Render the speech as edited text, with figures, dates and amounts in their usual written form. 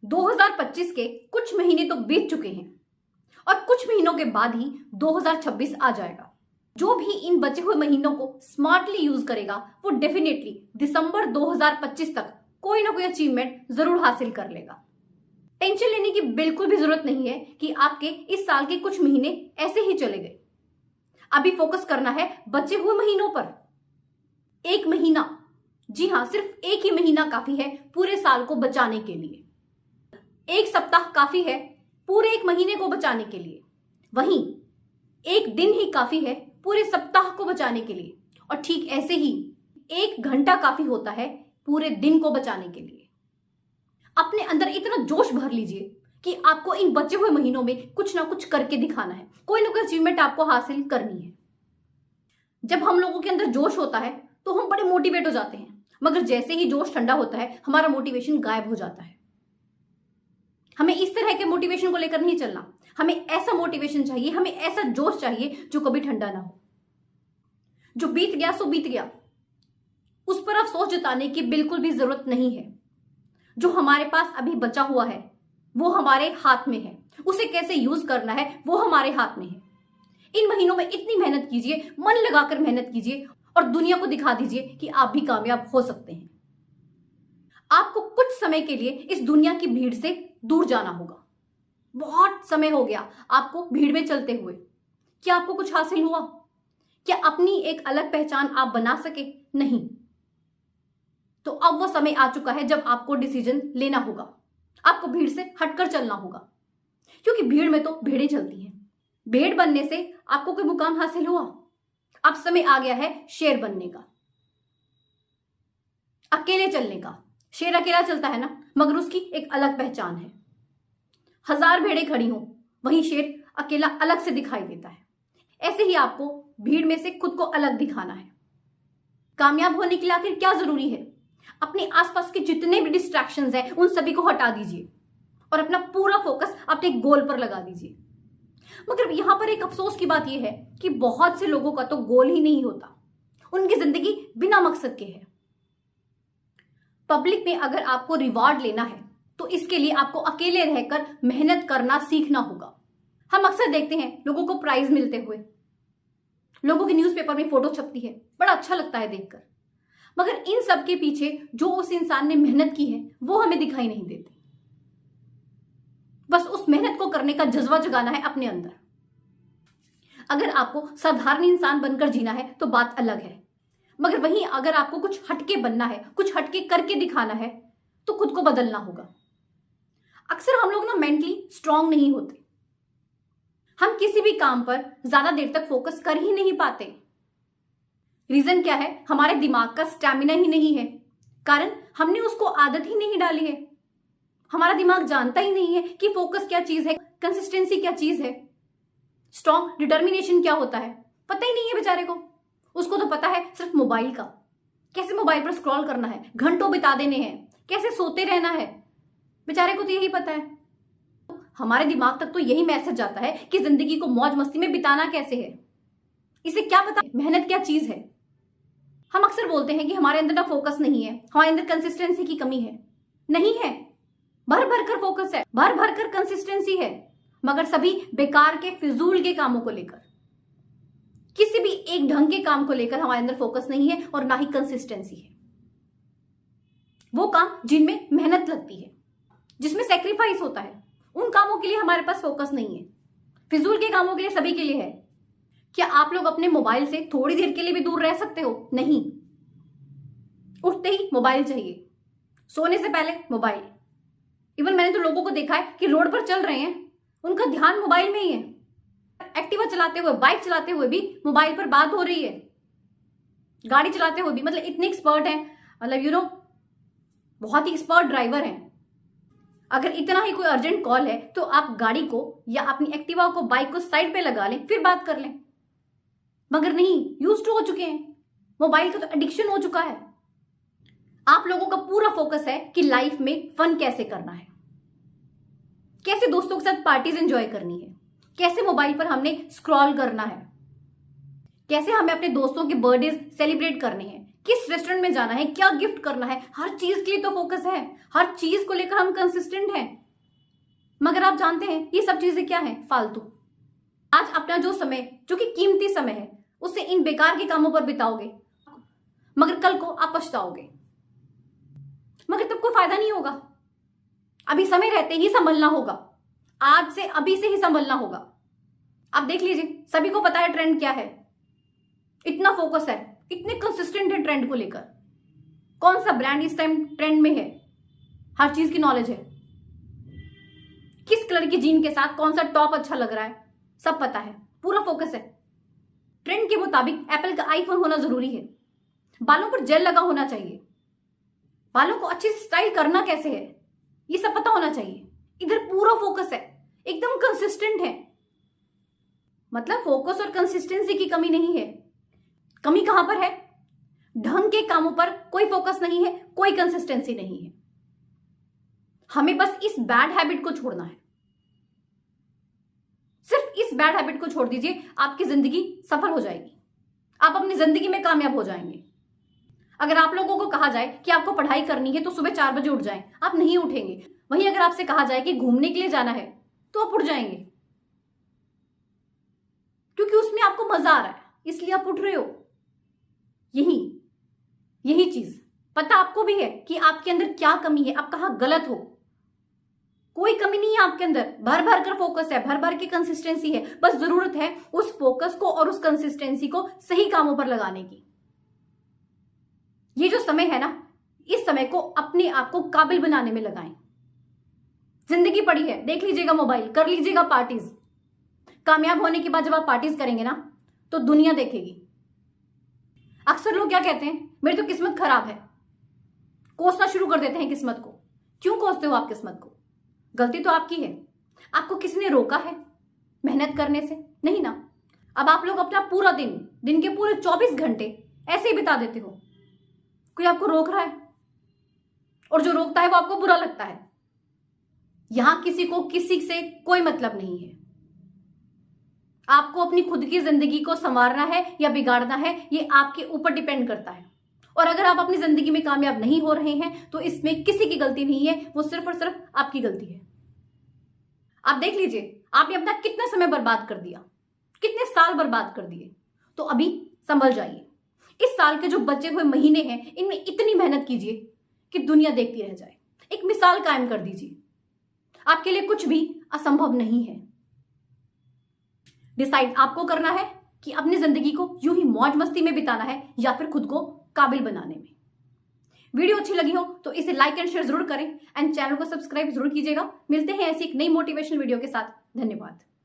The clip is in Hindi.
2025 के कुछ महीने तो बीत चुके हैं और कुछ महीनों के बाद ही 2026 आ जाएगा। जो भी इन बचे हुए महीनों को स्मार्टली यूज करेगा वो डेफिनेटली दिसंबर 2025 तक कोई ना कोई अचीवमेंट जरूर हासिल कर लेगा। टेंशन लेने की बिल्कुल भी जरूरत नहीं है कि आपके इस साल के कुछ महीने ऐसे ही चले गए। अभी फोकस करना है बचे हुए महीनों पर। एक महीना, जी हाँ, सिर्फ एक ही महीना काफी है पूरे साल को बचाने के लिए। एक सप्ताह काफी है पूरे एक महीने को बचाने के लिए। वहीं एक दिन ही काफी है पूरे सप्ताह को बचाने के लिए। और ठीक ऐसे ही एक घंटा काफी होता है पूरे दिन को बचाने के लिए। अपने अंदर इतना जोश भर लीजिए कि आपको इन बचे हुए महीनों में कुछ ना कुछ करके दिखाना है, कोई ना कोई अचीवमेंट आपको हासिल करनी है। जब हम लोगों के अंदर जोश होता है तो हम बड़े मोटिवेट हो जाते हैं, मगर जैसे ही जोश ठंडा होता है हमारा मोटिवेशन गायब हो जाता है। हमें इस तरह के मोटिवेशन को लेकर नहीं चलना। हमें ऐसा मोटिवेशन चाहिए, हमें ऐसा जोश चाहिए जो कभी ठंडा ना हो। जो बीत गया सो बीत गया, उस पर अफसोस जताने की बिल्कुल भी जरूरत नहीं है। जो हमारे पास अभी बचा हुआ है वो हमारे हाथ में है, उसे कैसे यूज करना है वो हमारे हाथ में है। इन महीनों में इतनी मेहनत कीजिए, मन लगाकर मेहनत कीजिए और दुनिया को दिखा दीजिए कि आप भी कामयाब हो सकते हैं। आपको कुछ समय के लिए इस दुनिया की भीड़ से दूर जाना होगा। बहुत समय हो गया आपको भीड़ में चलते हुए। क्या आपको कुछ हासिल हुआ? क्या अपनी एक अलग पहचान आप बना सके? नहीं। तो अब वो समय आ चुका है जब आपको डिसीजन लेना होगा। आपको भीड़ से हटकर चलना होगा, क्योंकि भीड़ में तो भेड़ें चलती हैं। भेड़ बनने से आपको कोई मुकाम हासिल हुआ? अब समय आ गया है शेर बनने का, अकेले चलने का। शेर अकेला चलता है ना, मगर उसकी एक अलग पहचान है। 1000 भेड़ें खड़ी हों, वहीं शेर अकेला अलग से दिखाई देता है। ऐसे ही आपको भीड़ में से खुद को अलग दिखाना है। कामयाब होने के लिए आखिर क्या जरूरी है? अपने आसपास के जितने भी डिस्ट्रैक्शंस हैं उन सभी को हटा दीजिए और अपना पूरा फोकस अपने गोल पर लगा दीजिए। मगर यहां पर एक अफसोस की बात यह है कि बहुत से लोगों का तो गोल ही नहीं होता, उनकी जिंदगी बिना मकसद के है। पब्लिक में अगर आपको रिवॉर्ड लेना है तो इसके लिए आपको अकेले रहकर मेहनत करना सीखना होगा। हम अक्सर देखते हैं लोगों को प्राइज मिलते हुए, लोगों के न्यूज़पेपर में फोटो छपती है, बड़ा अच्छा लगता है देखकर। मगर इन सब के पीछे जो उस इंसान ने मेहनत की है वो हमें दिखाई नहीं देती। बस उस मेहनत को करने का जज्बा जगाना है अपने अंदर। अगर आपको साधारण इंसान बनकर जीना है तो बात अलग है, मगर वहीं अगर आपको कुछ हटके बनना है, कुछ हटके करके दिखाना है तो खुद को बदलना होगा। अक्सर हम लोग ना मेंटली स्ट्रांग नहीं होते। हम किसी भी काम पर ज्यादा देर तक फोकस कर ही नहीं पाते। रीजन क्या है? हमारे दिमाग का स्टैमिना ही नहीं है। कारण हमने उसको आदत ही नहीं डाली है। हमारा दिमाग जानता ही नहीं है कि फोकस क्या चीज है, कंसिस्टेंसी क्या चीज है, स्ट्रॉन्ग डिटर्मिनेशन क्या होता है। पता ही नहीं है बेचारे को। उसको तो पता है सिर्फ मोबाइल का, कैसे मोबाइल पर स्क्रॉल करना है, घंटों बिता देने हैं, कैसे सोते रहना है। बेचारे को तो यही पता है। हमारे दिमाग तक तो यही मैसेज जाता है कि जिंदगी को मौज मस्ती में बिताना कैसे है। इसे क्या पता मेहनत क्या चीज है। हम अक्सर बोलते हैं कि हमारे अंदर ना फोकस नहीं है, हमारे अंदर कंसिस्टेंसी की कमी है। नहीं है, भर भर कर फोकस है, भर भर कर कंसिस्टेंसी है, मगर सभी बेकार के फिजूल के कामों को लेकर। किसी भी एक ढंग के काम को लेकर हमारे अंदर फोकस नहीं है और ना ही कंसिस्टेंसी है। वो काम जिनमें मेहनत लगती है, जिसमें सेक्रीफाइस होता है, उन कामों के लिए हमारे पास फोकस नहीं है। फिजूल के कामों के लिए सभी के लिए है। क्या आप लोग अपने मोबाइल से थोड़ी देर के लिए भी दूर रह सकते हो? नहीं। उठते ही मोबाइल चाहिए, सोने से पहले मोबाइल। इवन मैंने तो लोगों को देखा है कि रोड पर चल रहे हैं, उनका ध्यान मोबाइल में ही है। एक्टिवा चलाते हुए, बाइक चलाते हुए भी मोबाइल पर बात हो रही है। गाड़ी चलाते हुए भी, मतलब इतने एक्सपर्ट हैं, मतलब बहुत ही एक्सपर्ट ड्राइवर हैं। अगर इतना ही कोई अर्जेंट कॉल है तो आप गाड़ी को या अपनी एक्टिवा को, बाइक को साइड पे लगा लें, फिर बात कर लें। मगर नहीं, यूज्ड टू हो चुके हैं, मोबाइल का तो एडिक्शन हो चुका है। आप लोगों का पूरा फोकस है कि लाइफ में फन कैसे करना है, कैसे दोस्तों के साथ पार्टीज एंजॉय करनी है, कैसे मोबाइल पर हमने स्क्रॉल करना है, कैसे हमें अपने दोस्तों के बर्थडे सेलिब्रेट करने हैं, किस रेस्टोरेंट में जाना है, क्या गिफ्ट करना है, हर चीज के लिए तो फोकस है, हर चीज को लेकर हम कंसिस्टेंट हैं। मगर आप जानते हैं ये सब चीजें क्या है? फालतू। आज अपना जो समय, जो कि कीमती समय है, उसे इन बेकार के कामों पर बिताओगे, मगर कल को आप पछताओगे। मगर तब कोई फायदा नहीं होगा। अभी समय रहते ही संभलना होगा, आज से अभी से ही संभलना होगा। आप देख लीजिए, सभी को पता है ट्रेंड क्या है, इतना फोकस है, इतने कंसिस्टेंट है ट्रेंड को लेकर। कौन सा ब्रांड इस टाइम ट्रेंड में है, हर चीज की नॉलेज है। किस कलर की जीन के साथ कौन सा टॉप अच्छा लग रहा है, सब पता है, पूरा फोकस है। ट्रेंड के मुताबिक एप्पल का आईफोन होना जरूरी है, बालों पर जेल लगा होना चाहिए, बालों को अच्छे से स्टाइल करना कैसे है ये सब पता होना चाहिए। इधर पूरा फोकस है, एकदम कंसिस्टेंट है। मतलब फोकस और कंसिस्टेंसी की कमी नहीं है। कमी कहां पर है? ढंग के कामों पर कोई फोकस नहीं है, कोई कंसिस्टेंसी नहीं है। हमें बस इस बैड हैबिट को छोड़ना है। सिर्फ इस बैड हैबिट को छोड़ दीजिए, आपकी जिंदगी सफल हो जाएगी, आप अपनी जिंदगी में कामयाब हो जाएंगे। अगर आप लोगों को कहा जाए कि आपको पढ़ाई करनी है तो सुबह 4 बजे उठ जाएं, आप नहीं उठेंगे। वहीं अगर आपसे कहा जाए कि घूमने के लिए जाना है तो आप उठ जाएंगे, क्योंकि उसमें आपको मजा आ रहा है, इसलिए आप उठ रहे हो। यही चीज पता आपको भी है कि आपके अंदर क्या कमी है, आप कहां गलत हो। कोई कमी नहीं है आपके अंदर, भर भर कर फोकस है, भर भर की कंसिस्टेंसी है। बस जरूरत है उस फोकस को और उस कंसिस्टेंसी को सही कामों पर लगाने की। ये जो समय है ना, इस समय को अपने आप को काबिल बनाने में लगाएं। जिंदगी पड़ी है, देख लीजिएगा मोबाइल, कर लीजिएगा पार्टीज। कामयाब होने के बाद जब आप पार्टीज करेंगे ना तो दुनिया देखेगी। अक्सर लोग क्या कहते हैं, मेरी तो किस्मत खराब है, कोसना शुरू कर देते हैं किस्मत को। क्यों कोसते हो आप किस्मत को? गलती तो आपकी है। आपको किसी ने रोका है मेहनत करने से? नहीं ना। अब आप लोग अपना पूरा दिन के पूरे 24 घंटे ऐसे ही बिता देते हो। कोई आपको रोक रहा है, और जो रोकता है वो आपको बुरा लगता है। यहां किसी को किसी से कोई मतलब नहीं है। आपको अपनी खुद की जिंदगी को संवारना है या बिगाड़ना है, ये आपके ऊपर डिपेंड करता है। और अगर आप अपनी जिंदगी में कामयाब नहीं हो रहे हैं तो इसमें किसी की गलती नहीं है, वो सिर्फ और सिर्फ आपकी गलती है। आप देख लीजिए, आपने अपना कितना समय बर्बाद कर दिया, कितने साल बर्बाद कर दिए। तो अभी संभल जाइए। इस साल के जो बचे हुए महीने हैं, इनमें इतनी मेहनत कीजिए कि दुनिया देखती रह जाए। एक मिसाल कायम कर दीजिए। आपके लिए कुछ भी असंभव नहीं है। डिसाइड आपको करना है कि अपनी जिंदगी को यूं ही मौज मस्ती में बिताना है या फिर खुद को काबिल बनाने में। वीडियो अच्छी लगी हो तो इसे लाइक एंड शेयर जरूर करें, एंड चैनल को सब्सक्राइब जरूर कीजिएगा। मिलते हैं ऐसी एक नई मोटिवेशनल वीडियो के साथ। धन्यवाद।